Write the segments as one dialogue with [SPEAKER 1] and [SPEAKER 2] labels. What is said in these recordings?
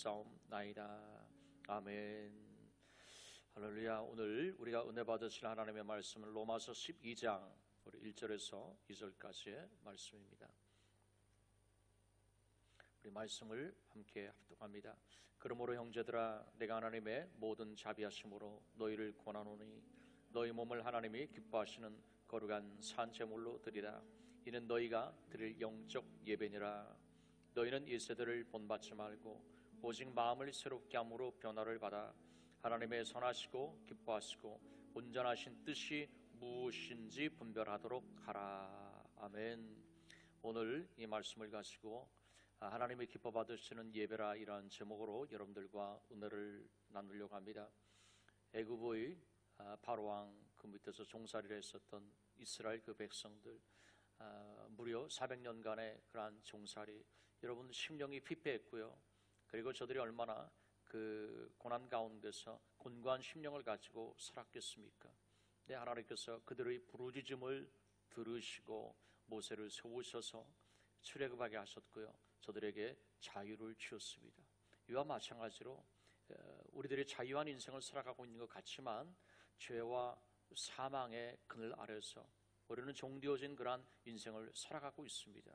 [SPEAKER 1] 기도드렸사옵나이다. 아멘. 할렐루야. 오늘 우리가 은혜 받으실 하나님의 말씀은 로마서 12장 우리 1절에서 2절까지의 말씀입니다. 우리 말씀을 함께 합독합니다. 그러므로 형제들아, 내가 하나님의 모든 자비하심으로 너희를 권하노니 너희 몸을 하나님이 기뻐하시는 거룩한 산 제물로 드리라. 이는 너희가 드릴 영적 예배니라. 너희는 이 세대를 본받지 말고 오직 마음을 새롭게 함으로 변화를 받아 하나님의 선하시고 기뻐하시고 온전하신 뜻이 무엇인지 분별하도록 하라. 아멘. 오늘 이 말씀을 가지고 하나님의 기뻐 받으시는 예배라 이러한 제목으로 여러분들과 은혜를 나누려고 합니다. 애굽의 바로왕 그 밑에서 종살이를 했었던 이스라엘 그 백성들, 무려 400년간의 그러한 종살이, 여러분 심령이 피폐했고요. 그리고 저들이 얼마나 그 고난 가운데서 곤고한 심령을 가지고 살았겠습니까? 네, 하나님께서 그들의 부르짖음을 들으시고 모세를 세우셔서 출애굽하게 하셨고요. 저들에게 자유를 주었습니다. 이와 마찬가지로 우리들이 자유한 인생을 살아가고 있는 것 같지만 죄와 사망의 그늘 아래서 우리는 종되어진 그러한 인생을 살아가고 있습니다.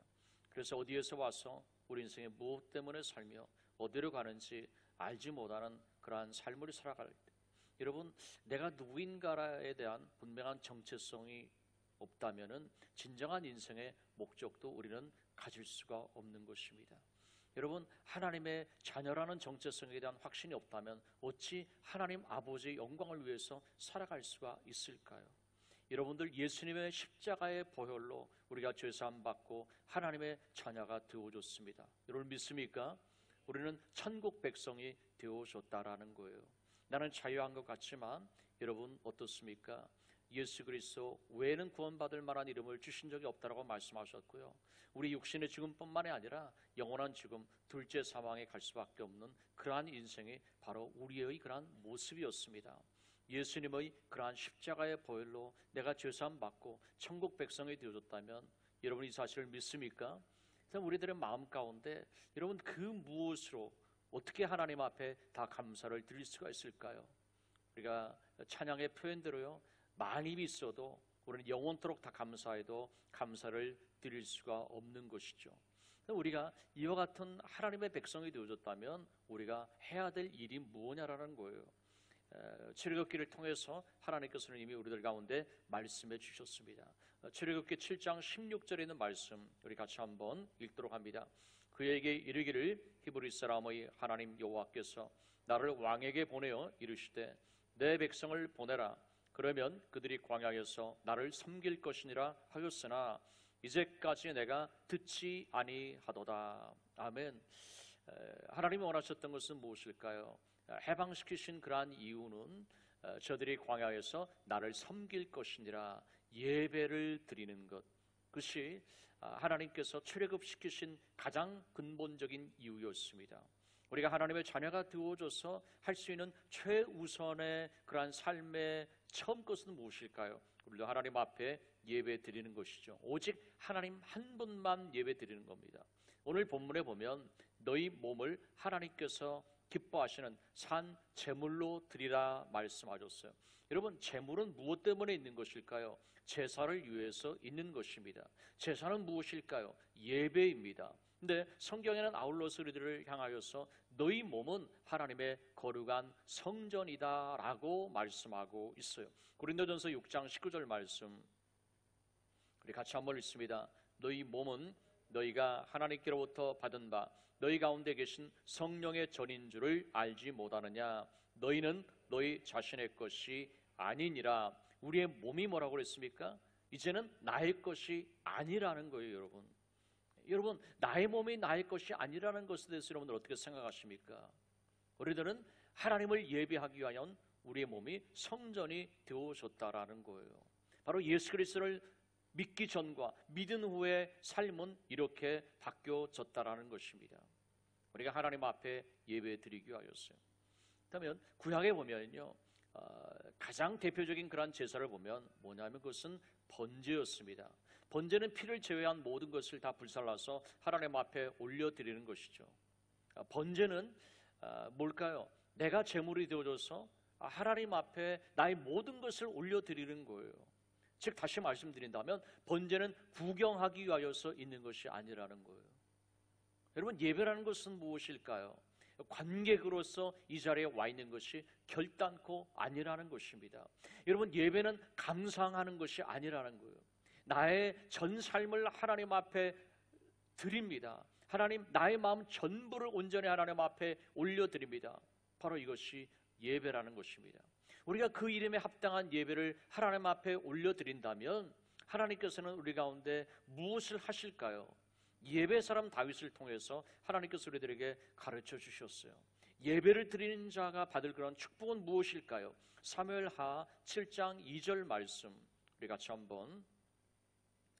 [SPEAKER 1] 그래서 어디에서 와서 우리 인생에 무엇 때문에 살며 어디로 가는지 알지 못하는 그러한 삶을 살아갈 때, 여러분, 내가 누구인가에 대한 분명한 정체성이 없다면은 진정한 인생의 목적도 우리는 가질 수가 없는 것입니다. 여러분, 하나님의 자녀라는 정체성에 대한 확신이 없다면 어찌 하나님 아버지의 영광을 위해서 살아갈 수가 있을까요? 여러분들, 예수님의 십자가의 보혈로 우리가 죄사함 받고 하나님의 자녀가 되어줬습니다. 여러분 믿습니까? 우리는 천국 백성이 되어줬다라는 거예요. 나는 자유한 것 같지만 여러분 어떻습니까? 예수 그리스도 외에는 구원받을 만한 이름을 주신 적이 없다라고 말씀하셨고요. 우리 육신의 죽음뿐만이 아니라 영원한 죽음, 둘째 사망에 갈 수밖에 없는 그러한 인생이 바로 우리의 그러한 모습이었습니다. 예수님의 그러한 십자가의 보혈로 내가 죄사함 받고 천국 백성이 되어줬다면 여러분 이 사실을 믿습니까? 우리들의 마음 가운데 여러분 그 무엇으로 어떻게 하나님 앞에 다 감사를 드릴 수가 있을까요? 우리가 찬양의 표현대로요, 많이 있어도 우리는 영원토록 다 감사해도 감사를 드릴 수가 없는 것이죠. 우리가 이와 같은 하나님의 백성이 되어줬다면 우리가 해야 될 일이 무엇이냐라는 거예요. 출애굽기를 통해서 하나님께서는 이미 우리들 가운데 말씀해 주셨습니다. 출애굽기 7장 16절에 있는 말씀 우리 같이 한번 읽도록 합니다. 그에게 이르기를 히브리 사람의 하나님 여호와께서 나를 왕에게 보내어 이르시되 내 백성을 보내라. 그러면 그들이 광야에서 나를 섬길 것이니라 하였으나 이제까지 내가 듣지 아니하도다. 아멘. 하나님이 원하셨던 것은 무엇일까요? 해방시키신 그러한 이유는 저들이 광야에서 나를 섬길 것이니라, 예배를 드리는 것, 그것이 하나님께서 출애굽시키신 가장 근본적인 이유였습니다. 우리가 하나님의 자녀가 되어줘서 할 수 있는 최우선의 그러한 삶의 처음 것은 무엇일까요? 우리도 하나님 앞에 예배 드리는 것이죠. 오직 하나님 한 분만 예배 드리는 겁니다. 오늘 본문에 보면 너희 몸을 하나님께서 기뻐하시는 산 제물로 드리라 말씀하셨어요. 여러분, 제물은 무엇 때문에 있는 것일까요? 제사를 위해서 있는 것입니다. 제사는 무엇일까요? 예배입니다. 근데 성경에는 아울러서 우리들을 향하여서 너희 몸은 하나님의 거룩한 성전이다 라고 말씀하고 있어요. 고린도전서 6장 19절 말씀 우리 같이 한번 읽습니다. 너희 몸은 너희가 하나님께로부터 받은 바 너희 가운데 계신 성령의 전인 줄을 알지 못하느냐. 너희는 너희 자신의 것이 아니니라. 우리의 몸이 뭐라고 그랬습니까? 이제는 나의 것이 아니라는 거예요. 여러분, 나의 몸이 나의 것이 아니라는 것에 대해서 여러분들 어떻게 생각하십니까? 우리들은 하나님을 예배하기 위하여 우리의 몸이 성전이 되어졌다라는 거예요. 바로 예수 그리스도를 믿기 전과 믿은 후의 삶은 이렇게 바뀌어졌다라는 것입니다. 우리가 하나님 앞에 예배 드리기 위하였어요. 그렇다면 구약에 보면요, 가장 대표적인 그런 제사를 보면 뭐냐면 그것은 번제였습니다. 번제는 피를 제외한 모든 것을 다 불살라서 하나님 앞에 올려드리는 것이죠. 번제는 뭘까요? 내가 제물이 되어줘서 하나님 앞에 나의 모든 것을 올려드리는 거예요. 즉 다시 말씀드린다면 번제는 구경하기 위하여서 있는 것이 아니라는 거예요. 여러분, 예배라는 것은 무엇일까요? 관객으로서 이 자리에 와 있는 것이 결단코 아니라는 것입니다. 여러분, 예배는 감상하는 것이 아니라는 거예요. 나의 전 삶을 하나님 앞에 드립니다. 하나님, 나의 마음 전부를 온전히 하나님 앞에 올려드립니다. 바로 이것이 예배라는 것입니다. 우리가 그 이름에 합당한 예배를 하나님 앞에 올려드린다면 하나님께서는 우리 가운데 무엇을 하실까요? 예배 사람 다윗을 통해서 하나님께서 우리들에게 가르쳐 주셨어요. 예배를 드리는 자가 받을 그런 축복은 무엇일까요? 사무엘하 7장 2절 말씀 우리 같이 한번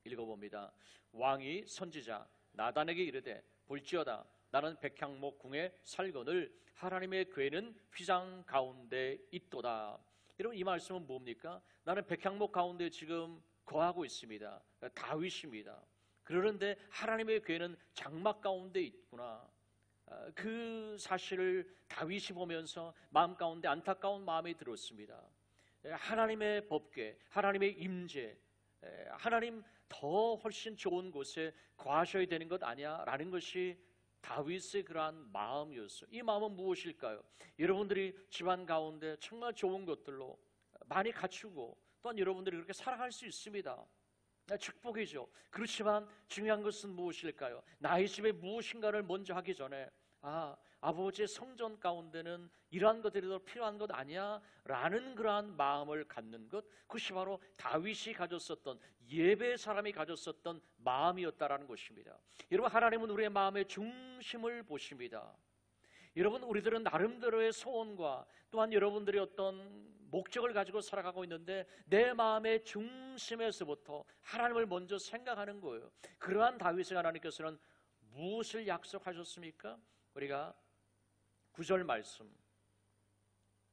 [SPEAKER 1] 읽어봅니다. 왕이 선지자 나단에게 이르되 볼지어다 나는 백향목 궁에 살거늘 하나님의 궤는 휘장 가운데 있도다. 여러분, 이 말씀은 뭡니까? 나는 백향목 가운데 지금 거하고 있습니다. 다윗입니다. 그러는데 하나님의 궤는 장막 가운데 있구나. 그 사실을 다윗이 보면서 마음 가운데 안타까운 마음이 들었습니다. 하나님의 법궤, 하나님의 임재, 하나님 더 훨씬 좋은 곳에 거하셔야 되는 것 아니야? 라는 것이 다윗의 그러한 마음이었어요. 이 마음은 무엇일까요? 여러분들이 집안 가운데 정말 좋은 것들로 많이 갖추고 또한 여러분들이 그렇게 살아갈 수 있습니다. 축복이죠. 그렇지만 중요한 것은 무엇일까요? 나의 집에 무엇인가를 먼저 하기 전에 아버지의 성전 가운데는 이러한 것들이 더 필요한 것 아니야? 라는 그러한 마음을 갖는 것, 그것이 바로 다윗이 가졌었던, 예배 사람이 가졌었던 마음이었다라는 것입니다. 여러분, 하나님은 우리의 마음의 중심을 보십니다. 여러분, 우리들은 나름대로의 소원과 또한 여러분들이 어떤 목적을 가지고 살아가고 있는데 내 마음의 중심에서부터 하나님을 먼저 생각하는 거예요. 그러한 다윗을 하나님께서는 무엇을 약속하셨습니까? 우리가 9절 말씀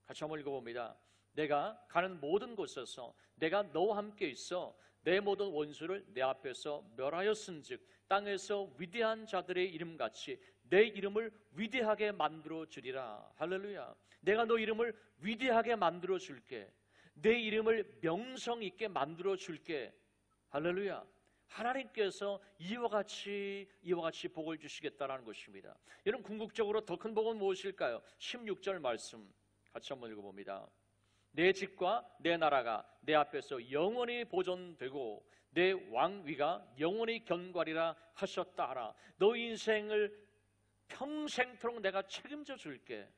[SPEAKER 1] 같이 한번 읽어봅니다. 내가 가는 모든 곳에서 내가 너와 함께 있어 내 모든 원수를 내 앞에서 멸하였은즉 땅에서 위대한 자들의 이름같이 내 이름을 위대하게 만들어 주리라. 할렐루야. 내가 너 이름을 위대하게 만들어 줄게. 내 이름을 명성 있게 만들어 줄게. 할렐루야. 하나님께서 이와 같이 복을 주시겠다라는 것입니다. 여러분, 궁극적으로 더 큰 복은 무엇일까요? 16절 말씀 같이 한번 읽어봅니다. 내 집과 내 나라가 내 앞에서 영원히 보존되고 내 왕위가 영원히 견고하리라 하셨다 하라. 너 인생을 평생토록 내가 책임져 줄게.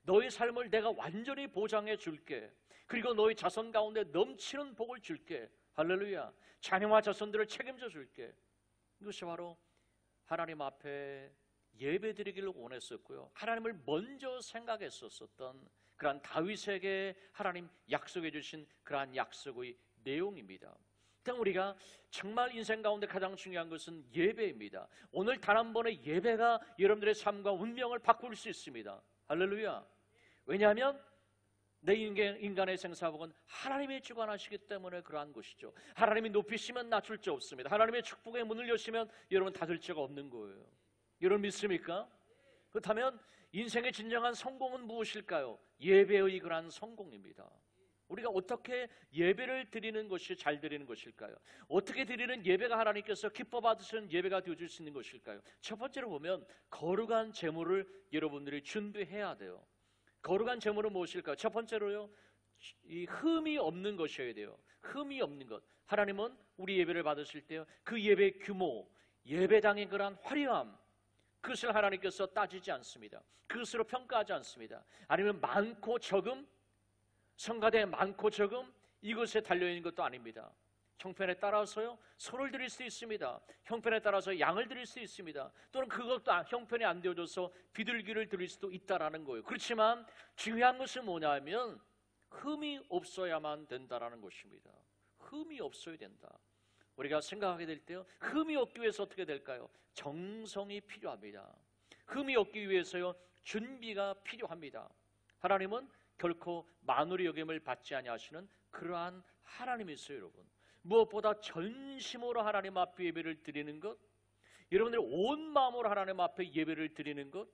[SPEAKER 1] 너의 삶을 내가 완전히 보장해 줄게. 그리고 너의 자손 가운데 넘치는 복을 줄게. 할렐루야. 자녀와 자손들을 책임져 줄게. 이것이 바로 하나님 앞에 예배드리기를 원했었고요, 하나님을 먼저 생각했었던 그러한 다윗에게 하나님 약속해 주신 그러한 약속의 내용입니다. 우리가 정말 인생 가운데 가장 중요한 것은 예배입니다. 오늘 단 한 번의 예배가 여러분들의 삶과 운명을 바꿀 수 있습니다. 할렐루야. 왜냐하면 내 인간의 생사복은 하나님이 주관하시기 때문에 그러한 것이죠. 하나님이 높이시면 낮출 자 없습니다. 하나님의 축복의 문을 여시면 여러분 닫을 자가 없는 거예요. 여러분 믿습니까? 그렇다면 인생의 진정한 성공은 무엇일까요? 예배의 그러한 성공입니다. 우리가 어떻게 예배를 드리는 것이 잘 드리는 것일까요? 어떻게 드리는 예배가 하나님께서 기뻐 받으시는 예배가 되어줄 수 있는 것일까요? 첫 번째로 보면 거룩한 제물을 여러분들이 준비해야 돼요. 거룩한 제물은 무엇일까요? 첫 번째로요, 이 흠이 없는 것이어야 돼요. 흠이 없는 것. 하나님은 우리 예배를 받으실 때요, 그 예배의 규모, 예배당의 그러한 화려함, 그것을 하나님께서 따지지 않습니다. 그것으로 평가하지 않습니다. 아니면 많고 적음, 성가대 많고 적음, 이것에 달려있는 것도 아닙니다. 형편에 따라서요, 소를 드릴 수 있습니다. 형편에 따라서 양을 드릴 수 있습니다. 또는 그것도 형편이 안 되어져서 비둘기를 드릴 수도 있다라는 거예요. 그렇지만 중요한 것은 뭐냐면 흠이 없어야만 된다라는 것입니다. 흠이 없어야 된다. 우리가 생각하게 될 때요, 흠이 없기 위해서 어떻게 될까요? 정성이 필요합니다. 흠이 없기 위해서요, 준비가 필요합니다. 하나님은 결코 만우리 여김을 받지 아니하시는 그러한 하나님이세요. 여러분, 무엇보다 전심으로 하나님 앞에 예배를 드리는 것, 여러분들이 온 마음으로 하나님 앞에 예배를 드리는 것,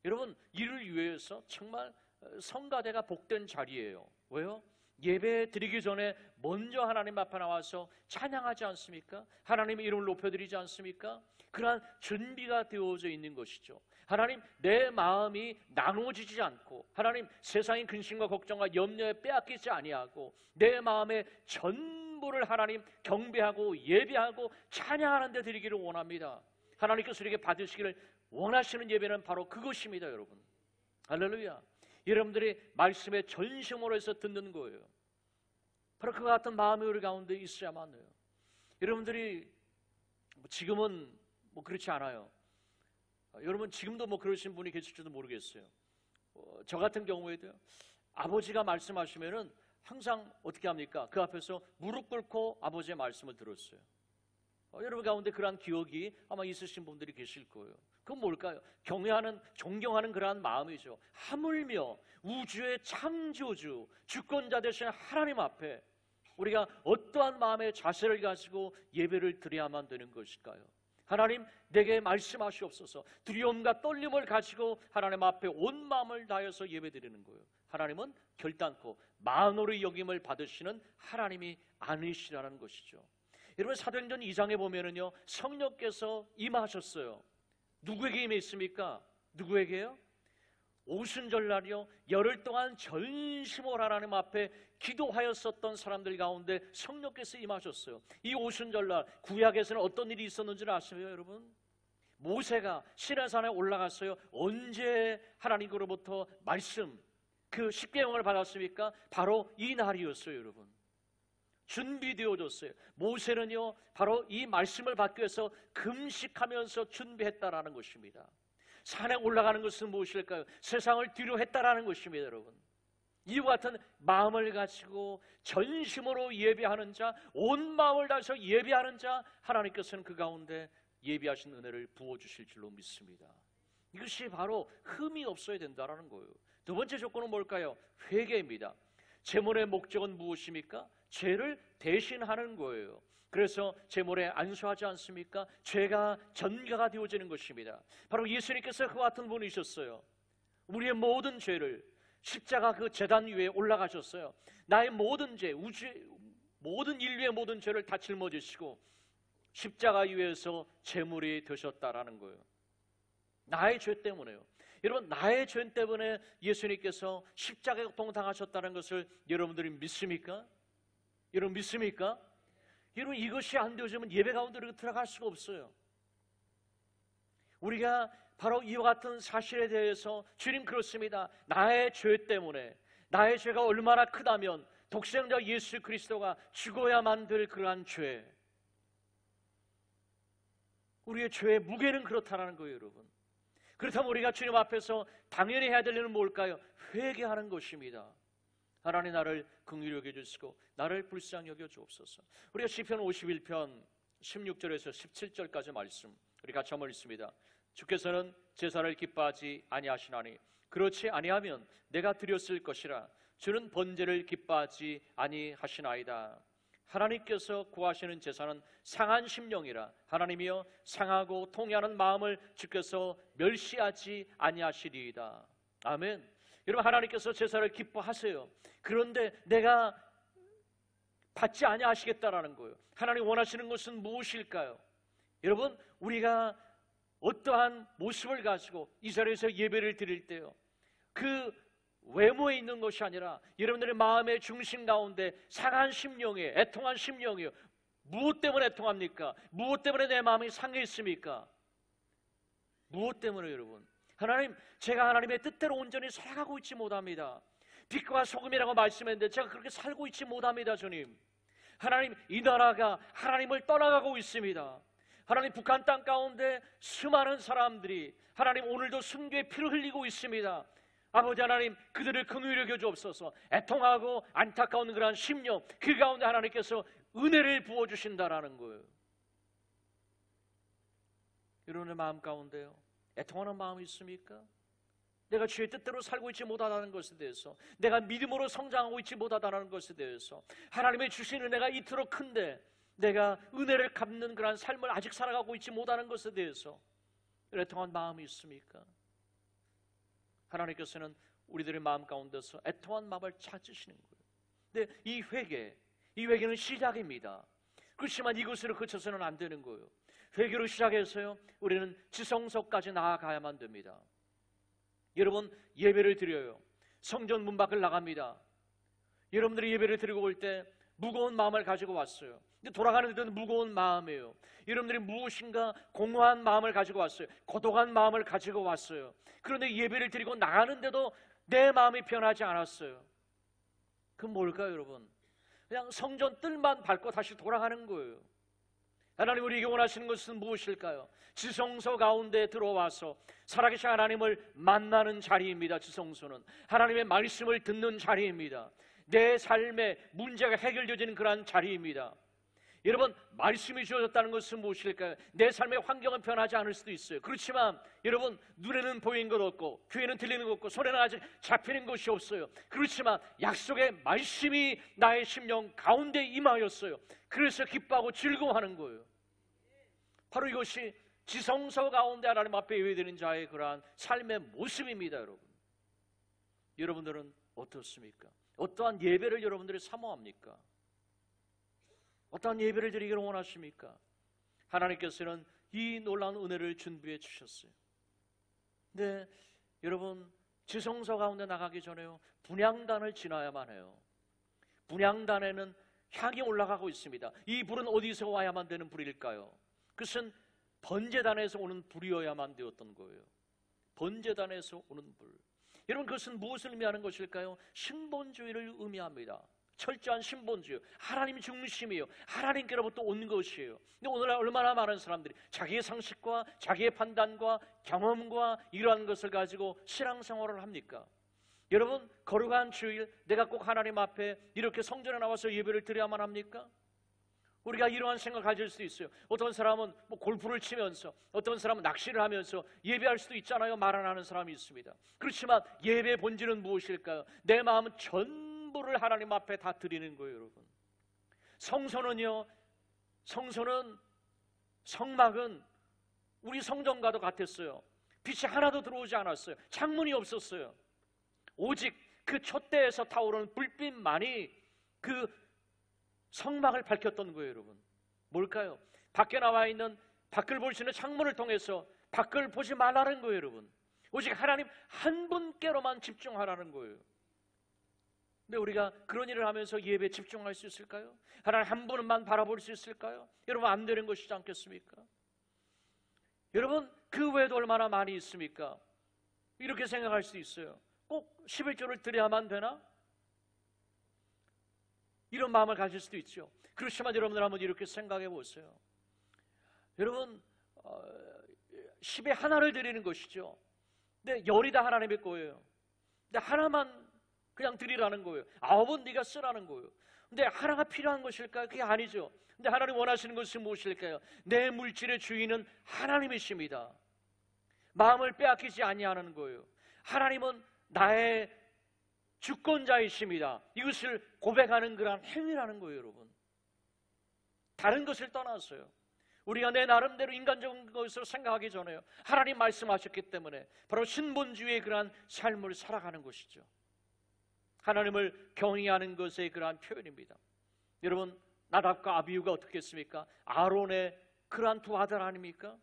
[SPEAKER 1] 여러분, 이를 위해서 정말 성가대가 복된 자리예요. 왜요? 예배 드리기 전에 먼저 하나님 앞에 나와서 찬양하지 않습니까? 하나님의 이름을 높여드리지 않습니까? 그러한 준비가 되어져 있는 것이죠. 하나님, 내 마음이 나누어지지 않고, 하나님, 세상의 근심과 걱정과 염려에 빼앗기지 아니하고, 내 마음의 전부를 하나님 경배하고 예배하고 찬양하는 데 드리기를 원합니다. 하나님께서 이렇게 받으시기를 원하시는 예배는 바로 그것입니다, 여러분. 할렐루야. 여러분들이 말씀에 전심으로 해서 듣는 거예요. 바로 그와 같은 마음이 우리 가운데 있어야만 해요. 여러분들이 지금은 그렇지 않아요. 여러분 지금도 그러신 분이 계실지도 모르겠어요. 저 같은 경우에도요, 아버지가 말씀하시면은 항상 어떻게 합니까? 그 앞에서 무릎 꿇고 아버지의 말씀을 들었어요. 여러분 가운데 그러한 기억이 아마 있으신 분들이 계실 거예요. 그건 뭘까요? 경외하는, 존경하는 그러한 마음이죠. 하물며 우주의 창조주, 주권자 되신 하나님 앞에 우리가 어떠한 마음의 자세를 가지고 예배를 드려야만 되는 것일까요? 하나님, 내게 말씀하시옵소서. 두려움과 떨림을 가지고 하나님 앞에 온 마음을 다해서 예배드리는 거예요. 하나님은 결단코 만으로 여김을 받으시는 하나님이 아니시라는 것이죠. 여러분, 사도행전 2장에 보면은요, 성령께서 임하셨어요. 누구에게 임했습니까? 누구에게요? 오순절날이요, 열흘 동안 전심으로 하나님 앞에 기도하였었던 사람들 가운데 성령께서 임하셨어요. 이 오순절날 구약에서는 어떤 일이 있었는지를 아시나요, 여러분? 모세가 시내산에 올라갔어요. 언제 하나님으로부터 말씀, 그 십계명을 받았습니까? 바로 이 날이었어요, 여러분. 준비되어졌어요. 모세는요, 바로 이 말씀을 받기 위해서 금식하면서 준비했다라는 것입니다. 산에 올라가는 것은 무엇일까요? 세상을 뒤로 했다라는 것입니다, 여러분. 이와 같은 마음을 가지고 전심으로 예배하는 자, 온 마음을 다해서 예배하는 자, 하나님께서는 그 가운데 예비하신 은혜를 부어주실 줄로 믿습니다. 이것이 바로 흠이 없어야 된다는 거예요. 두 번째 조건은 뭘까요? 회개입니다. 제물의 목적은 무엇입니까? 죄를 대신하는 거예요. 그래서 제물에 안수하지 않습니까? 죄가 전가가 되어지는 것입니다. 바로 예수님께서 그와 같은 분이셨어요. 우리의 모든 죄를 십자가 그 제단 위에 올라가셨어요. 나의 모든 죄, 모든 인류의 모든 죄를 다 짊어지시고 십자가 위에서 제물이 되셨다라는 거예요. 나의 죄 때문에요. 여러분, 나의 죄 때문에 예수님께서 십자가에 고통당하셨다는 것을 여러분들이 믿습니까? 여러분 믿습니까? 여러분, 이것이 안 되어지면 예배 가운데 들어갈 수가 없어요. 우리가 바로 이와 같은 사실에 대해서 주님 그렇습니다. 나의 죄 때문에, 나의 죄가 얼마나 크다면 독생자 예수 그리스도가 죽어야만 될 그러한 죄, 우리의 죄의 무게는 그렇다는 거예요, 여러분. 그렇다면 우리가 주님 앞에서 당연히 해야 될 일은 뭘까요? 회개하는 것입니다. 하나님, 나를 긍휼히 여겨주시고 나를 불쌍히 여겨주옵소서. 우리가 시편 51편 16절에서 17절까지 말씀 우리 같이 한번 읽습니다. 주께서는 제사를 기뻐하지 아니하시나니 그렇지 아니하면 내가 드렸을 것이라. 주는 번제를 기뻐하지 아니하시나이다. 하나님께서 구하시는 제사는 상한 심령이라. 하나님이여, 상하고 통회하는 마음을 주께서 멸시하지 아니하시리이다. 아멘. 여러분, 하나님께서 제사를 기뻐하세요. 그런데 내가 받지 아니하시겠다라는 거예요. 하나님 원하시는 것은 무엇일까요? 여러분, 우리가 어떠한 모습을 가지고 이 자리에서 예배를 드릴 때요, 그 외모에 있는 것이 아니라 여러분들의 마음의 중심 가운데 상한 심령이에요. 애통한 심령이에요. 무엇 때문에 애통합니까? 무엇 때문에 내 마음이 상했습니까? 무엇 때문에 여러분? 하나님, 제가 하나님의 뜻대로 온전히 살아가고 있지 못합니다. 빛과 소금이라고 말씀했는데 제가 그렇게 살고 있지 못합니다, 주님. 하나님, 이 나라가 하나님을 떠나가고 있습니다. 하나님, 북한 땅 가운데 수많은 사람들이 하나님 오늘도 순교의 피를 흘리고 있습니다. 아버지 하나님, 그들을 긍휼히 여겨 주옵소서. 애통하고 안타까운 그러한 심령, 그 가운데 하나님께서 은혜를 부어주신다라는 거예요. 여러분의 마음 가운데요, 애통하는 마음이 있습니까? 내가 주의 뜻대로 살고 있지 못하다는 것에 대해서, 내가 믿음으로 성장하고 있지 못하다는 것에 대해서, 하나님의 주신 은혜가 이토록 큰데 내가 은혜를 갚는 그런 삶을 아직 살아가고 있지 못하는 것에 대해서 애통한 마음이 있습니까? 하나님께서는 우리들의 마음 가운데서 애통한 마음을 찾으시는 거예요. 근데 이 회개는 시작입니다. 그렇지만 이것으로 그쳐서는 안 되는 거예요. 회개로 시작해서요, 우리는 지성소까지 나아가야만 됩니다. 여러분, 예배를 드려요. 성전 문 밖을 나갑니다. 여러분들이 예배를 드리고 올 때 무거운 마음을 가지고 왔어요. 근데 돌아가는 데는 무거운 마음이에요. 여러분들이 무엇인가 공허한 마음을 가지고 왔어요. 고독한 마음을 가지고 왔어요. 그런데 예배를 드리고 나가는데도 내 마음이 변하지 않았어요. 그건 뭘까요, 여러분? 그냥 성전 뜰만 밟고 다시 돌아가는 거예요. 하나님 우리에게 원하시는 것은 무엇일까요? 지성소 가운데 들어와서 살아계신 하나님을 만나는 자리입니다. 지성소는 하나님의 말씀을 듣는 자리입니다. 내 삶의 문제가 해결되어지는 그러한 자리입니다. 여러분, 말씀이 주어졌다는 것은 무엇일까요? 내 삶의 환경은 변하지 않을 수도 있어요. 그렇지만 여러분, 눈에는 보이는 것 없고 귀에는 들리는 것 없고 손에는 아직 잡히는 것이 없어요. 그렇지만 약속의 말씀이 나의 심령 가운데 임하였어요. 그래서 기뻐하고 즐거워하는 거예요. 바로 이것이 지성소 가운데 하나님 앞에 예배드리는 자의 그러한 삶의 모습입니다. 여러분들은 어떻습니까? 어떠한 예배를 여러분들이 사모합니까? 어떠한 예배를 드리기를 원하십니까? 하나님께서는 이 놀라운 은혜를 준비해 주셨어요. 근데 여러분, 지성소 가운데 나가기 전에요, 분향단을 지나야만 해요. 분향단에는 향이 올라가고 있습니다. 이 불은 어디서 와야만 되는 불일까요? 그것은 번제단에서 오는 불이어야만 되었던 거예요. 번제단에서 오는 불. 여러분, 그것은 무엇을 의미하는 것일까요? 신본주의를 의미합니다. 철저한 신본주의, 하나님 중심이에요. 하나님께로부터 온 것이에요. 근데 오늘날 얼마나 많은 사람들이 자기의 상식과 자기의 판단과 경험과 이러한 것을 가지고 신앙생활을 합니까? 여러분, 거룩한 주일 내가 꼭 하나님 앞에 이렇게 성전에 나와서 예배를 드려야만 합니까? 우리가 이러한 생각을 가질 수 있어요. 어떤 사람은 골프를 치면서, 어떤 사람은 낚시를 하면서 예배할 수도 있잖아요. 말 안 하는 사람이 있습니다. 그렇지만 예배의 본질은 무엇일까요? 내 마음은 전부를 하나님 앞에 다 드리는 거예요, 여러분. 성소는 성막은 우리 성전과도 같았어요. 빛이 하나도 들어오지 않았어요. 창문이 없었어요. 오직 그 촛대에서 타오르는 불빛만이 그 성막을 밝혔던 거예요, 여러분. 뭘까요? 밖에 나와 있는, 밖을 볼 수 있는 창문을 통해서 밖을 보지 말라는 거예요, 여러분. 오직 하나님 한 분께로만 집중하라는 거예요. 근데 우리가 그런 일을 하면서 예배에 집중할 수 있을까요? 하나님 한 분만 바라볼 수 있을까요? 여러분, 안 되는 것이지 않겠습니까? 여러분, 그 외에도 얼마나 많이 있습니까? 이렇게 생각할 수 있어요. 꼭 11조를 드려야만 되나? 이런 마음을 가질 수도 있죠. 그렇지만 여러분들 한번 이렇게 생각해 보세요. 여러분, 10에 하나를 드리는 것이죠. 근데 10이 다 하나님의 거예요. 근데 하나만 그냥 드리라는 거예요. 9은 네가 쓰라는 거예요. 근데 하나가 필요한 것일까요? 그게 아니죠. 근데 하나님 원하시는 것은 무엇일까요? 내 물질의 주인은 하나님이십니다. 마음을 빼앗기지 아니하는 거예요. 하나님은 나의 주권자이십니다. 이것을 고백하는 그런 행위라는 거예요, 여러분. 다른 것을 떠나서요, 우리가 내 나름대로 인간적인 것을 생각하기 전에요, 하나님 말씀하셨기 때문에 바로 신본주의의 그러한 삶을 살아가는 것이죠. 하나님을 경외하는 것의 그러한 표현입니다. 여러분, 나답과 아비후가 어떻게 했습니까? 아론의 그러한 두 아들 아닙니까?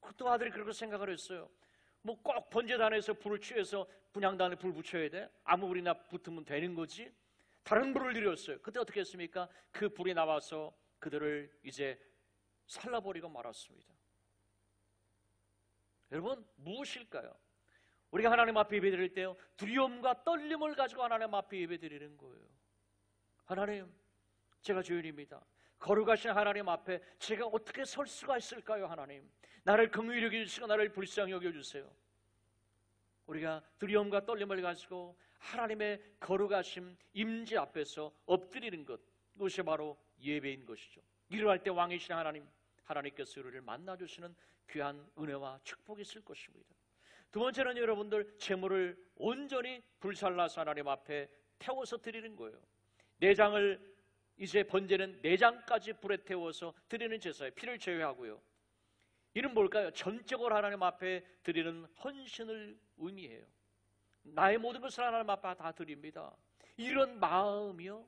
[SPEAKER 1] 그 두 아들이 그렇게 생각을 했어요. 뭐 꼭 번제단에서 불을 취해서 분향단에 불 붙여야 돼? 아무 불이나 붙으면 되는 거지? 다른 불을 드렸어요. 그때 어떻게 했습니까? 그 불이 나와서 그들을 이제 살라버리고 말았습니다. 여러분, 무엇일까요? 우리가 하나님 앞에 예배드릴 때요, 두려움과 떨림을 가지고 하나님 앞에 예배드리는 거예요. 하나님, 제가 죄인입니다. 거룩하신 하나님 앞에 제가 어떻게 설 수가 있을까요? 하나님, 나를 긍휼히 여겨주시고 나를 불쌍히 여겨주세요. 우리가 두려움과 떨림을 가지고 하나님의 거룩하심 임재 앞에서 엎드리는 것, 그것이 바로 예배인 것이죠. 이러할 때 왕이신 하나님께서 우리를 만나주시는 귀한 은혜와 축복이 있을 것입니다. 두 번째는 여러분들, 제물을 온전히 불살라서 하나님 앞에 태워서 드리는 거예요. 내장을, 이제 번제는 내장까지 불에 태워서 드리는 제사에 피를 제외하고요. 이는 뭘까요? 전적으로 하나님 앞에 드리는 헌신을 의미해요. 나의 모든 것을 하나님 앞에 다 드립니다. 이런 마음이요.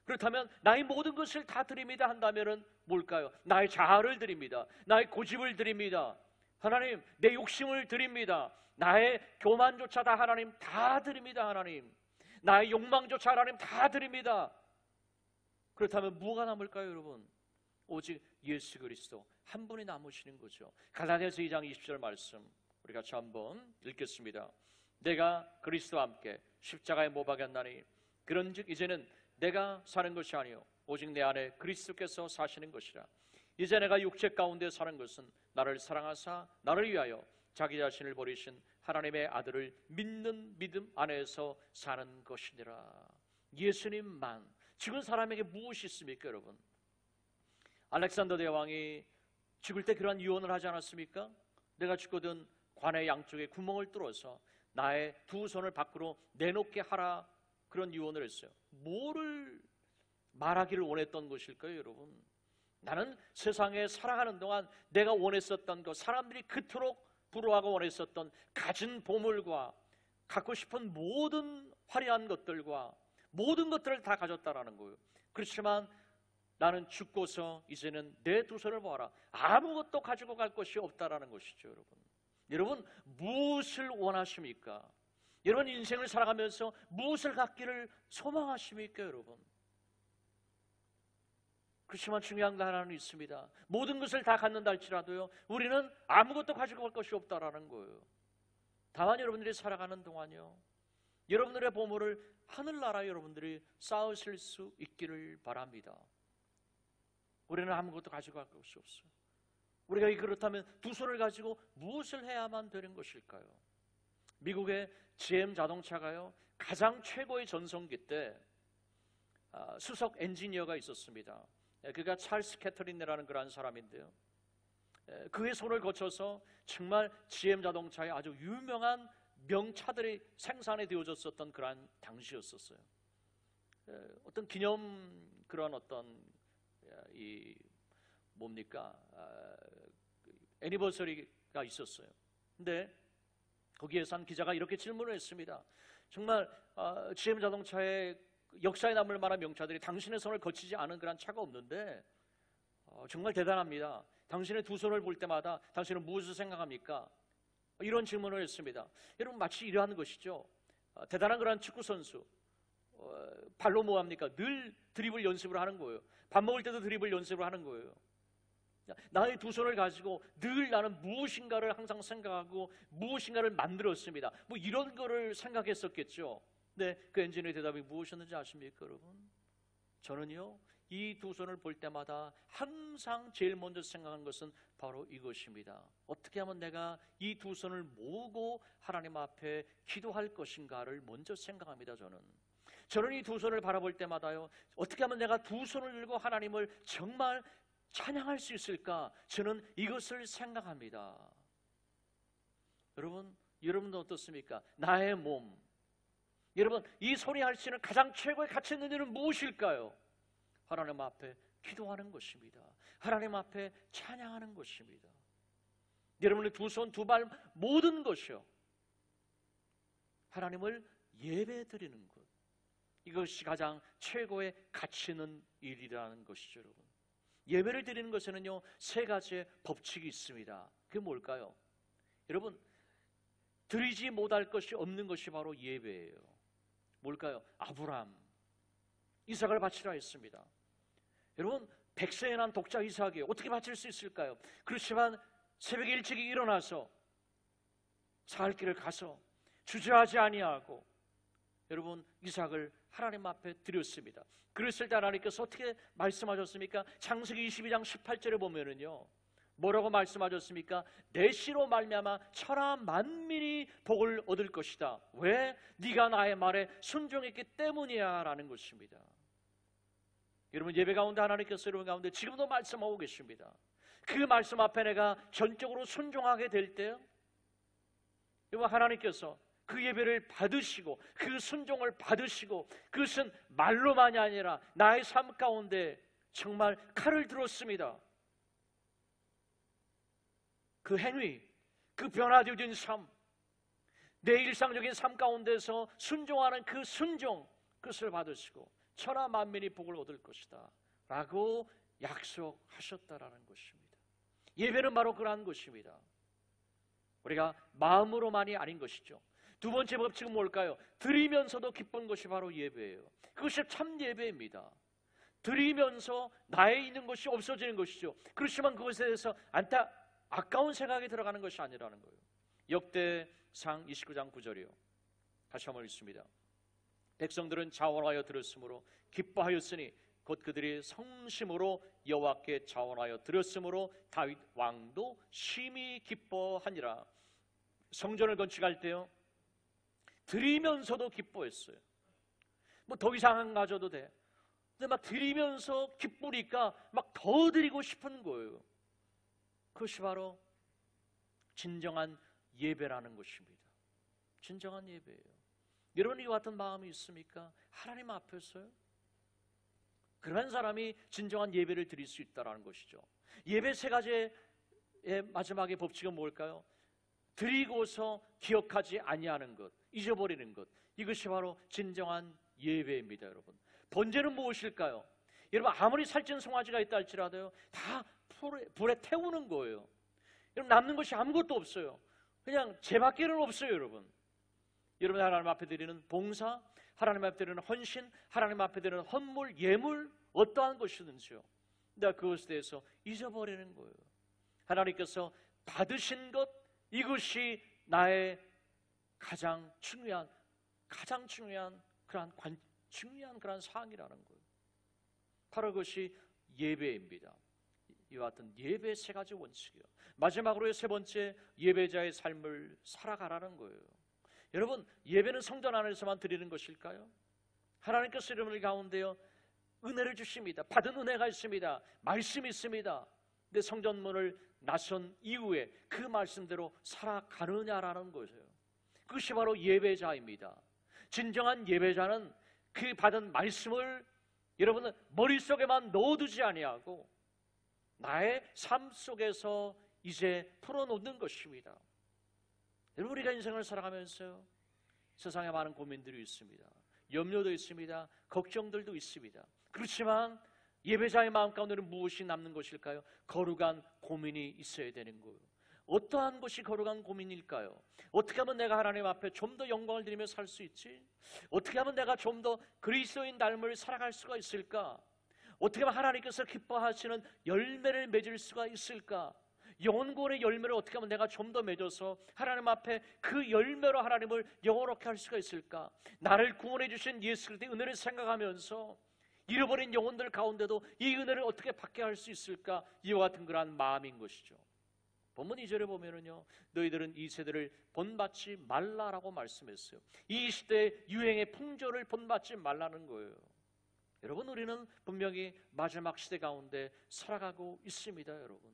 [SPEAKER 1] 그렇다면 나의 모든 것을 다 드립니다 한다면은 뭘까요? 나의 자아를 드립니다. 나의 고집을 드립니다. 하나님, 내 욕심을 드립니다. 나의 교만조차 다 하나님 다 드립니다. 하나님, 나의 욕망조차 하나님 다 드립니다. 그렇다면 뭐가 남을까요, 여러분? 오직 예수 그리스도 한 분이 남으시는 거죠. 갈라디아서 2장 20절 말씀 우리 같이 한번 읽겠습니다. 내가 그리스도와 함께 십자가에 못 박였나니 그런즉 이제는 내가 사는 것이 아니요 오직 내 안에 그리스도께서 사시는 것이라. 이제 내가 육체 가운데 사는 것은 나를 사랑하사 나를 위하여 자기 자신을 버리신 하나님의 아들을 믿는 믿음 안에서 사는 것이니라. 예수님만. 죽은 사람에게 무엇이 있습니까, 여러분? 알렉산더 대왕이 죽을 때 그러한 유언을 하지 않았습니까? 내가 죽거든 관의 양쪽에 구멍을 뚫어서 나의 두 손을 밖으로 내놓게 하라, 그런 유언을 했어요. 뭐를 말하기를 원했던 것일까요, 여러분? 나는 세상에 살아가는 동안 내가 원했었던 것, 사람들이 그토록 부러워하고 원했었던 가진 보물과 갖고 싶은 모든 화려한 것들과 모든 것들을 다 가졌다라는 거예요. 그렇지만 나는 죽고서 이제는 내 두 손을 모아라, 아무것도 가지고 갈 것이 없다라는 것이죠. 여러분 무엇을 원하십니까? 여러분 인생을 살아가면서 무엇을 갖기를 소망하십니까, 여러분? 그렇지만 중요한 거 하나는 있습니다. 모든 것을 다 갖는다 할지라도요, 우리는 아무것도 가지고 갈 것이 없다라는 거예요. 다만 여러분들이 살아가는 동안요, 여러분들의 보물을 하늘나라 여러분들이 쌓으실 수 있기를 바랍니다. 우리는 아무것도 가지고 갈 것이 없어요. 우리가 그렇다면 두 손을 가지고 무엇을 해야만 되는 것일까요? 미국의 GM 자동차가요, 가장 최고의 전성기 때 수석 엔지니어가 있었습니다. 그가 찰스 캐터린이라는 그런 사람인데요, 그의 손을 거쳐서 정말 GM 자동차의 아주 유명한 명차들이 생산이 되어졌었던 그러한 당시였었어요. 어떤 기념 그런 어떤 이 뭡니까 애니버서리가 있었어요. 근데 거기에서 한 기자가 이렇게 질문을 했습니다. 정말 GM 자동차의 역사에 남을 만한 명차들이 당신의 손을 거치지 않은 그런 차가 없는데 정말 대단합니다. 당신의 두 손을 볼 때마다 당신은 무엇을 생각합니까? 이런 질문을 했습니다. 여러분 마치 이러한 것이죠. 대단한 그런 축구 선수 발로 뭐 합니까? 늘 드리블 연습을 하는 거예요. 밥 먹을 때도 드리블 연습을 하는 거예요. 나의 두 손을 가지고 늘 나는 무엇인가를 항상 생각하고 무엇인가를 만들었습니다. 뭐 이런 거를 생각했었겠죠. 근데 그 엔지니어의 대답이 무엇이었는지 아십니까, 여러분? 저는요, 이 두 손을 볼 때마다 항상 제일 먼저 생각한 것은 바로 이것입니다. 어떻게 하면 내가 이 두 손을 모으고 하나님 앞에 기도할 것인가를 먼저 생각합니다. 저는 이 두 손을 바라볼 때마다요, 어떻게 하면 내가 두 손을 들고 하나님을 정말 찬양할 수 있을까? 저는 이것을 생각합니다. 여러분도 어떻습니까? 나의 몸. 여러분, 이 손이 할 수 있는 가장 최고의 가치 있는 일은 무엇일까요? 하나님 앞에 기도하는 것입니다. 하나님 앞에 찬양하는 것입니다. 여러분의 두 손, 두 발 모든 것이요, 하나님을 예배 드리는 것, 이것이 가장 최고의 가치 있는 일이라는 것이죠. 여러분, 예배를 드리는 것에는요, 세 가지의 법칙이 있습니다. 그게 뭘까요? 여러분, 드리지 못할 것이 없는 것이 바로 예배예요. 뭘까요? 아브라함, 이삭을 바치라 했습니다. 여러분, 100세에 난 독자 이삭이 어떻게 바칠 수 있을까요? 그렇지만 새벽에 일찍이 일어나서 살 길을 가서 주저하지 아니하고 여러분 이삭을 하나님 앞에 드렸습니다. 그랬을 때 하나님께서 어떻게 말씀하셨습니까? 창세기 22장 18절에 보면은요, 뭐라고 말씀하셨습니까? 내 씨로 말미암아 천하 만민이 복을 얻을 것이다. 왜? 네가 나의 말에 순종했기 때문이야 라는 것입니다. 여러분, 예배 가운데 하나님께서 여러분 가운데 지금도 말씀하고 계십니다. 그 말씀 앞에 내가 전적으로 순종하게 될 때요, 여러분, 하나님께서 그 예배를 받으시고 그 순종을 받으시고, 그것은 말로만이 아니라 나의 삶 가운데 정말 칼을 들었습니다. 그 행위, 그 변화되어진 삶, 내 일상적인 삶 가운데서 순종하는 그 순종, 그것을 받으시고 천하 만민이 복을 얻을 것이다 라고 약속하셨다라는 것입니다. 예배는 바로 그러한 것입니다. 우리가 마음으로만이 아닌 것이죠. 두 번째 법칙은 뭘까요? 드리면서도 기쁜 것이 바로 예배예요. 그것이 참 예배입니다. 드리면서 나에 있는 것이 없어지는 것이죠. 그렇지만 그것에 대해서 아까운 생각이 들어가는 것이 아니라는 거예요. 역대상 29장 9절이요. 다시 한번 읽습니다. 백성들은 자원하여 들었으므로 기뻐하였으니 곧 그들이 성심으로 여호와께 자원하여 들었으므로 다윗 왕도 심히 기뻐하니라. 성전을 건축할 때요, 드리면서도 기뻐했어요. 뭐 더 이상 안 가져도 돼. 근데 막 드리면서 기쁘니까 막 더 드리고 싶은 거예요. 그것이 바로 진정한 예배라는 것입니다. 진정한 예배예요. 여러분, 이와 같은 마음이 있습니까? 하나님 앞에서요. 그러한 사람이 진정한 예배를 드릴 수 있다는 것이죠. 예배 세 가지의 마지막의 법칙은 뭘까요? 드리고서 기억하지 아니하는 것, 잊어버리는 것, 이것이 바로 진정한 예배입니다. 여러분, 번제는 무엇일까요? 여러분, 아무리 살찐 송아지가 있다 할지라도요, 다 불에 태우는 거예요. 여러분, 남는 것이 아무것도 없어요. 그냥 죄밖에는 없어요. 여러분 하나님 앞에 드리는 봉사, 하나님 앞에 드리는 헌신, 하나님 앞에 드리는 헌물, 예물, 어떠한 것이든지요, 내가 그것에 대해서 잊어버리는 거예요. 하나님께서 받으신 것, 이것이 나의 가장 중요한 그런 사항이라는 거예요. 바로 그것이 예배입니다. 이와 같은 예배 세 가지 원칙이요. 마지막으로 세 번째, 예배자의 삶을 살아가라는 거예요. 여러분, 예배는 성전 안에서만 드리는 것일까요? 하나님께서 여러분 가운데요, 은혜를 주십니다. 받은 은혜가 있습니다. 말씀이 있습니다. 근데 성전문을 나선 이후에 그 말씀대로 살아가느냐라는 거예요. 그것이 바로 예배자입니다. 진정한 예배자는 그 받은 말씀을 여러분은 머릿속에만 넣어두지 아니하고 나의 삶 속에서 이제 풀어놓는 것입니다. 여러분, 우리가 인생을 살아가면서 세상에 많은 고민들이 있습니다. 염려도 있습니다. 걱정들도 있습니다. 그렇지만 예배자의 마음 가운데는 무엇이 남는 것일까요? 거룩한 고민이 있어야 되는 거예요. 어떠한 것이 거룩한 고민일까요? 어떻게 하면 내가 하나님 앞에 좀 더 영광을 드리며 살 수 있지? 어떻게 하면 내가 좀 더 그리스도인 삶을 살아갈 수가 있을까? 어떻게 하면 하나님께서 기뻐하시는 열매를 맺을 수가 있을까? 영혼구원의 열매를 어떻게 하면 내가 좀 더 맺어서 하나님 앞에 그 열매로 하나님을 영원하게 할 수가 있을까? 나를 구원해 주신 예수 그리스도의 은혜를 생각하면서 잃어버린 영혼들 가운데도 이 은혜를 어떻게 받게 할 수 있을까? 이와 같은 그러한 마음인 것이죠. 본문 2절에 보면은요, 너희들은 이 세대를 본받지 말라라고 말씀했어요. 이 시대의 유행의 풍조를 본받지 말라는 거예요. 여러분, 우리는 분명히 마지막 시대 가운데 살아가고 있습니다. 여러분,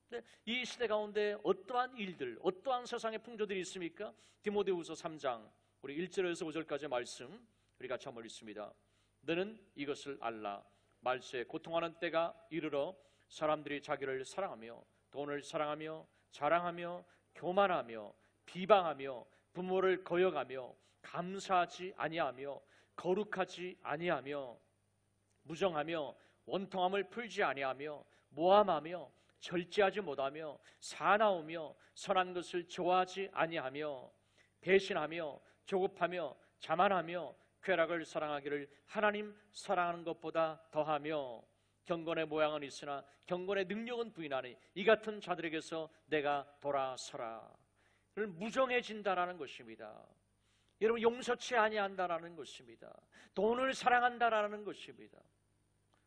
[SPEAKER 1] 근데 이 시대 가운데 어떠한 일들, 어떠한 세상의 풍조들이 있습니까? 디모데후서 3장 우리 1절에서 5절까지 말씀 우리 같이 한번 읽습니다. 너는 이것을 알라. 말세에 고통하는 때가 이르러 사람들이 자기를 사랑하며 돈을 사랑하며 자랑하며 교만하며 비방하며 부모를 거역하며 감사하지 아니하며 거룩하지 아니하며 무정하며 원통함을 풀지 아니하며 모함하며 절제하지 못하며 사나우며 선한 것을 좋아하지 아니하며 배신하며 조급하며 자만하며 쾌락을 사랑하기를 하나님 사랑하는 것보다 더하며 경건의 모양은 있으나 경건의 능력은 부인하니 이 같은 자들에게서 내가 돌아서라. 무정해진다라는 것입니다. 여러분, 용서치 아니한다라는 것입니다. 돈을 사랑한다라는 것입니다.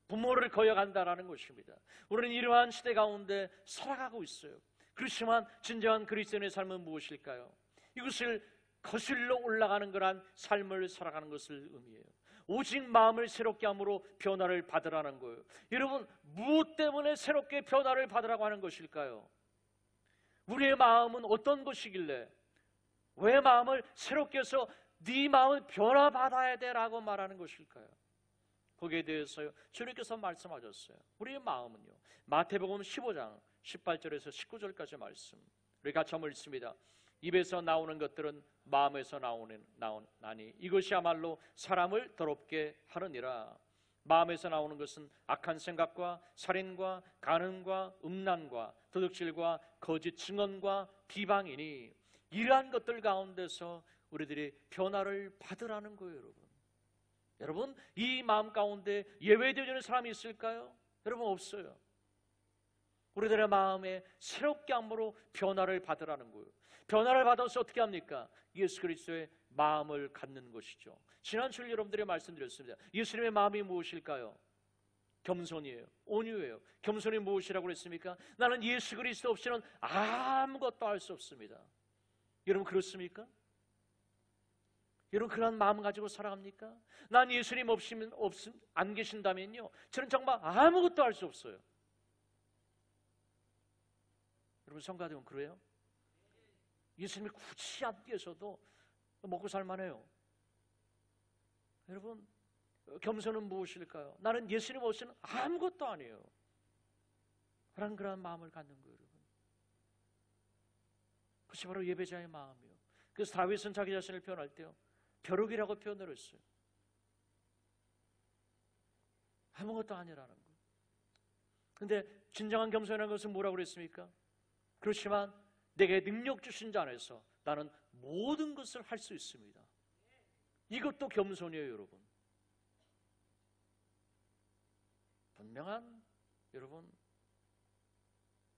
[SPEAKER 1] 부모를 거역한다라는 것입니다. 우리는 이러한 시대 가운데 살아가고 있어요. 그렇지만 진정한 그리스도인의 삶은 무엇일까요? 이것을 거슬러 올라가는 그러한 삶을 살아가는 것을 의미해요. 오직 마음을 새롭게 함으로 변화를 받으라는 거예요. 여러분, 무엇 때문에 새롭게 변화를 받으라고 하는 것일까요? 우리의 마음은 어떤 것이길래 왜 마음을 새롭게 해서 네 마음을 변화받아야 돼라고 말하는 것일까요? 거기에 대해서요, 주님께서 말씀하셨어요. 우리의 마음은요, 마태복음 15장 18절에서 19절까지 말씀 우리 같이 한번 읽습니다. 입에서 나오는 것들은 마음에서 나오나니 이것이야말로 사람을 더럽게 하느니라. 마음에서 나오는 것은 악한 생각과 살인과 간음과 음란과 도둑질과 거짓 증언과 비방이니 이러한 것들 가운데서 우리들이 변화를 받으라는 거예요. 여러분, 이 마음 가운데 예외되는 사람이 있을까요? 여러분, 없어요. 우리들의 마음에 새롭게 함으로 변화를 받으라는 거예요. 변화를 받아서 어떻게 합니까? 예수 그리스도의 마음을 갖는 것이죠. 지난 주일 여러분들이 말씀드렸습니다. 예수님의 마음이 무엇일까요? 겸손이에요. 온유예요. 겸손이 무엇이라고 그랬습니까? 나는 예수 그리스도 없이는 아무것도 할 수 없습니다. 여러분, 그렇습니까? 여러분, 그런 마음 가지고 살아갑니까? 난 예수님 없이면 안 계신다면요, 저는 정말 아무것도 할 수 없어요. 여러분, 성도 여러분, 그래요? 예수님이 굳이 안 계셔도 먹고 살만해요. 여러분, 겸손은 무엇일까요? 나는 예수님 없이는 아무것도 아니에요. 그런 마음을 갖는 거예요. 여러분, 그것이 바로 예배자의 마음이에요. 그래서 다윗은 자기 자신을 표현할 때요, 벼룩이라고 표현을 했어요. 아무것도 아니라는 거예요. 그런데 진정한 겸손이라는 것은 뭐라고 그랬습니까? 그렇지만 내게 능력 주신 자 안에서 나는 모든 것을 할 수 있습니다. 이것도 겸손이에요. 여러분, 분명한, 여러분,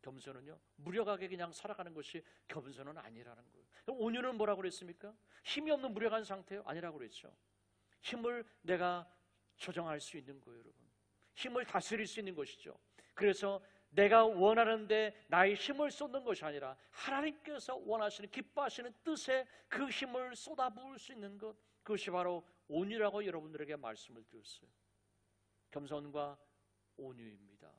[SPEAKER 1] 겸손은요, 무력하게 그냥 살아가는 것이 겸손은 아니라는 거예요. 온유는 뭐라고 그랬습니까? 힘이 없는 무력한 상태요? 아니라고 그랬죠. 힘을 내가 조정할 수 있는 거예요. 여러분, 힘을 다스릴 수 있는 것이죠. 그래서 내가 원하는데 나의 힘을 쏟는 것이 아니라 하나님께서 원하시는, 기뻐하시는 뜻에 그 힘을 쏟아부을 수 있는 것, 그것이 바로 온유라고 여러분들에게 말씀을 드렸어요. 겸손과 온유입니다.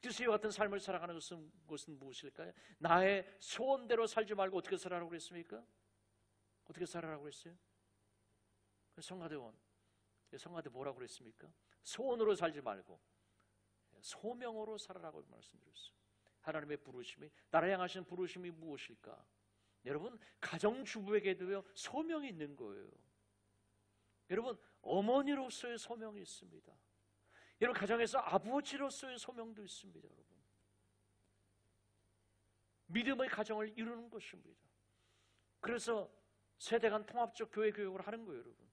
[SPEAKER 1] 그래서 이와 같은 삶을 살아가는 것은 무엇일까요? 나의 소원대로 살지 말고 어떻게 살아라고 그랬습니까? 어떻게 살아라고 그랬어요? 성가대 뭐라고 그랬습니까? 소원으로 살지 말고 소명으로 살아라고 말씀드렸어요. 하나님의 부르심이, 나를 향하신 부르심이 무엇일까? 여러분, 가정주부에게도요, 소명이 있는 거예요. 여러분, 어머니로서의 소명이 있습니다. 여러분, 가정에서 아버지로서의 소명도 있습니다. 여러분, 믿음의 가정을 이루는 것입니다. 그래서 세대 간 통합적 교회 교육을 하는 거예요. 여러분,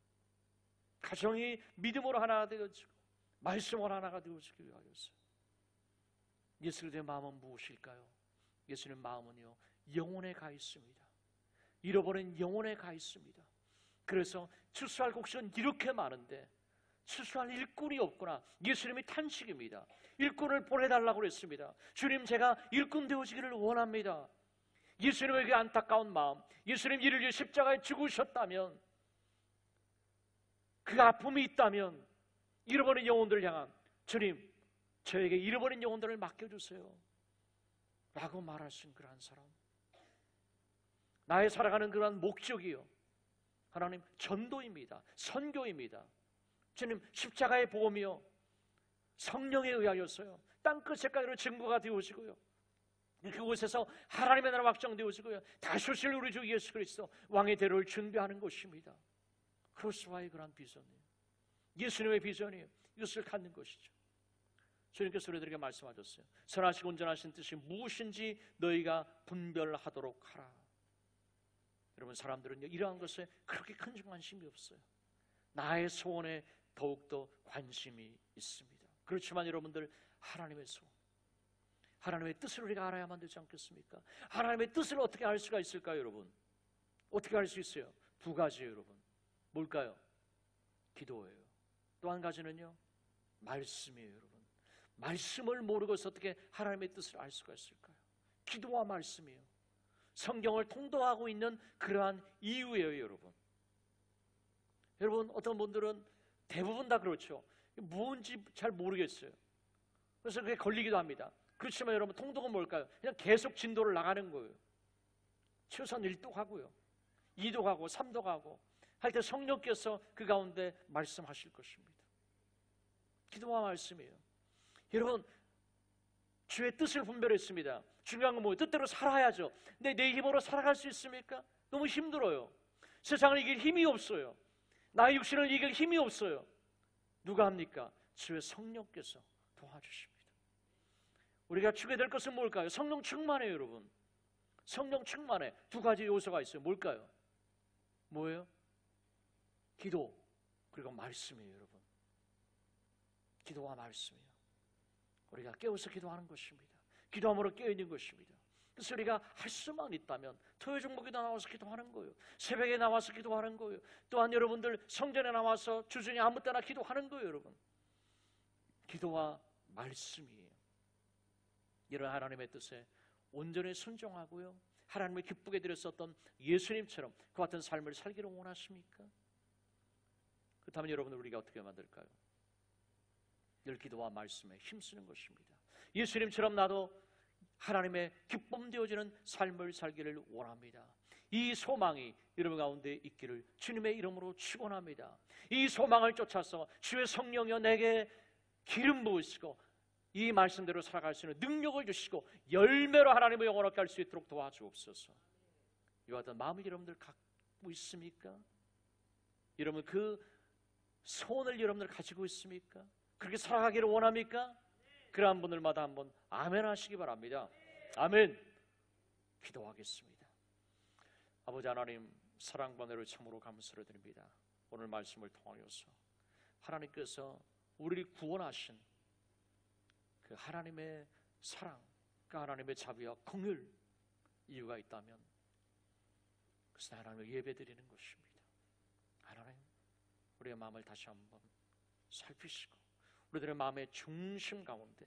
[SPEAKER 1] 가정이 믿음으로 하나가 되어지고 말씀으로 하나가 되어지기 위하여서. 예수님의 마음은 무엇일까요? 예수님의 마음은요, 영혼에 가 있습니다. 잃어버린 영혼에 가 있습니다. 그래서 추수할 곡식은 이렇게 많은데 추수할 일꾼이 없구나. 예수님이 탄식입니다. 일꾼을 보내달라고 그랬습니다. 주님, 제가 일꾼 되어지기를 원합니다. 예수님의 그 안타까운 마음, 예수님 이를 위해 십자가에 죽으셨다면, 그 아픔이 있다면 잃어버린 영혼들을 향한, 주님, 저에게 잃어버린 영혼들을 맡겨주세요 라고 말하신 그러한 사람, 나의 살아가는 그러한 목적이요, 하나님, 전도입니다. 선교입니다. 주님, 십자가의 복음이요, 성령에 의하여서요, 땅끝에까지로 증거가 되어지고요, 그곳에서 하나님의 나라 확정되어지고요, 다시 오실 우리 주 예수 그리스도 왕의 대로를 준비하는 것입니다. 크로스와의 그런 비전이에요. 예수님의 비전이에요. 이것을 갖는 것이죠. 주님께서 우리들에게 말씀하셨어요. 선하시고 온전하신 뜻이 무엇인지 너희가 분별하도록 하라. 여러분, 사람들은요, 이러한 것에 그렇게 큰 관심이 없어요. 나의 소원에 더욱더 관심이 있습니다. 그렇지만 여러분들, 하나님의 소원, 하나님의 뜻을 우리가 알아야만 되지 않겠습니까? 하나님의 뜻을 어떻게 알 수가 있을까요? 여러분, 어떻게 알 수 있어요? 두 가지예요. 여러분, 뭘까요? 기도예요. 또 한 가지는요, 말씀이에요. 여러분, 말씀을 모르고서 어떻게 하나님의 뜻을 알 수가 있을까요? 기도와 말씀이에요. 성경을 통독하고 있는 그러한 이유예요. 여러분, 여러분, 어떤 분들은 대부분 다 그렇죠. 뭔지 잘 모르겠어요. 그래서 그게 걸리기도 합니다. 그렇지만 여러분, 통독은 뭘까요? 그냥 계속 진도를 나가는 거예요. 최소한 1도 가고요, 2도 가고 3도 가고 할 때 성령께서 그 가운데 말씀하실 것입니다. 기도와 말씀이에요. 여러분, 주의 뜻을 분별했습니다. 중요한 건 뭐예요? 뜻대로 살아야죠. 근데 내 힘으로 살아갈 수 있습니까? 너무 힘들어요. 세상을 이길 힘이 없어요. 나의 육신을 이길 힘이 없어요. 누가 합니까? 주의 성령께서 도와주십니다. 우리가 주게 될 것은 뭘까요? 성령 충만해요, 여러분. 성령 충만에 두 가지 요소가 있어요. 뭘까요? 뭐예요? 기도 그리고 말씀이에요, 여러분. 기도와 말씀이요. 우리가 깨어서 기도하는 것입니다. 기도함으로 깨어있는 것입니다. 그래서 우리가 할 수만 있다면 토요 종목에도 나와서 기도하는 거예요. 새벽에 나와서 기도하는 거예요. 또한 여러분들 성전에 나와서 주중에 아무 때나 기도하는 거예요, 여러분. 기도와 말씀이에요. 이런 하나님의 뜻에 온전히 순종하고요, 하나님을 기쁘게 드렸었던 예수님처럼 그 같은 삶을 살기를 원하십니까? 그렇다면 여러분들 우리가 어떻게 만들까요? 늘 기도와 말씀에 힘쓰는 것입니다. 예수님처럼 나도 하나님의 기쁨 되어지는 삶을 살기를 원합니다. 이 소망이 여러분 가운데 있기를 주님의 이름으로 축원합니다. 이 소망을 쫓아서 주의 성령이여 내게 기름 부으시고 이 말씀대로 살아갈 수 있는 능력을 주시고 열매로 하나님의 영광을 갈 수 있도록 도와주옵소서. 이와 같은 마음을 여러분들 갖고 있습니까? 여러분 그 소원을 여러분들 가지고 있습니까? 그렇게 살아가기를 원합니까? 그러한 분들마다 한번 아멘 하시기 바랍니다. 아멘. 기도하겠습니다. 아버지 하나님, 사랑과 은혜를 참으로 감사를 드립니다. 오늘 말씀을 통하여서 하나님께서 우리를 구원하신 그 하나님의 사랑, 그 하나님의 자비와 긍휼 이유가 있다면 그것은 하나님을 예배드리는 것입니다. 하나님, 우리의 마음을 다시 한번 살피시고 우리들의 마음의 중심 가운데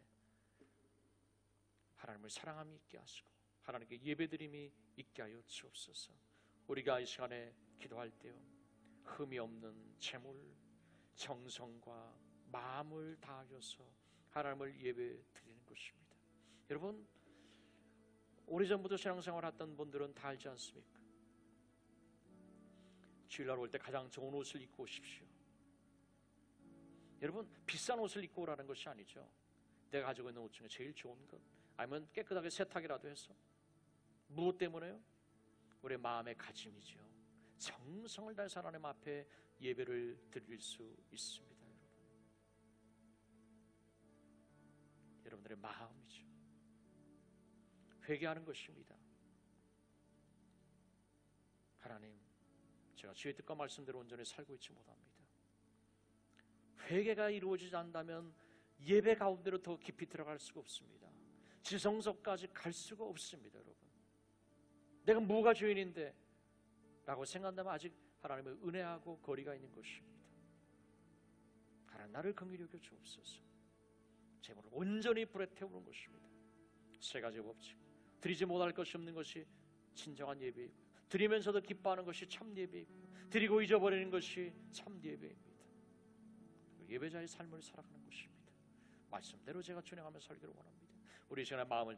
[SPEAKER 1] 하나님을 사랑함이 있게 하시고 하나님께 예배드림이 있게 하여 주옵소서. 우리가 이 시간에 기도할 때요, 흠이 없는 재물, 정성과 마음을 다하여서 하나님을 예배드리는 것입니다. 여러분, 오래전부터 신앙생활 했던 분들은 다 알지 않습니까? 주일날 올 때 가장 좋은 옷을 입고 오십시오. 여러분, 비싼 옷을 입고 오라는 것이 아니죠. 내가 가지고 있는 옷 중에 제일 좋은 것, 아니면 깨끗하게 세탁이라도 해서. 무엇 때문에요? 우리의 마음의 가짐이죠. 정성을 다해서 하나님 앞에 예배를 드릴 수 있습니다. 여러분들의 마음이죠. 회개하는 것입니다. 하나님, 제가 주의 뜻과 말씀대로 온전히 살고 있지 못합니다. 회개가 이루어지지 않는다면 예배 가운데로 더 깊이 들어갈 수가 없습니다. 지성소까지 갈 수가 없습니다. 여러분, 내가 뭐가 죄인인데 라고 생각한다면 아직 하나님의 은혜하고 거리가 있는 것입니다. 하나님, 나를 긍휼히 여겨 주옵소서. 제물을 온전히 불에 태우는 것입니다. 세 가지 법칙, 드리지 못할 것이 없는 것이 진정한 예배이고, 드리면서도 기뻐하는 것이 참 예배이고, 드리고 잊어버리는 것이 참 예배입니다. 예배자의 삶을 살아가는 것입니다. 말씀대로 제가 준행하며 살기를 원합니다. 우리 시간에 마음을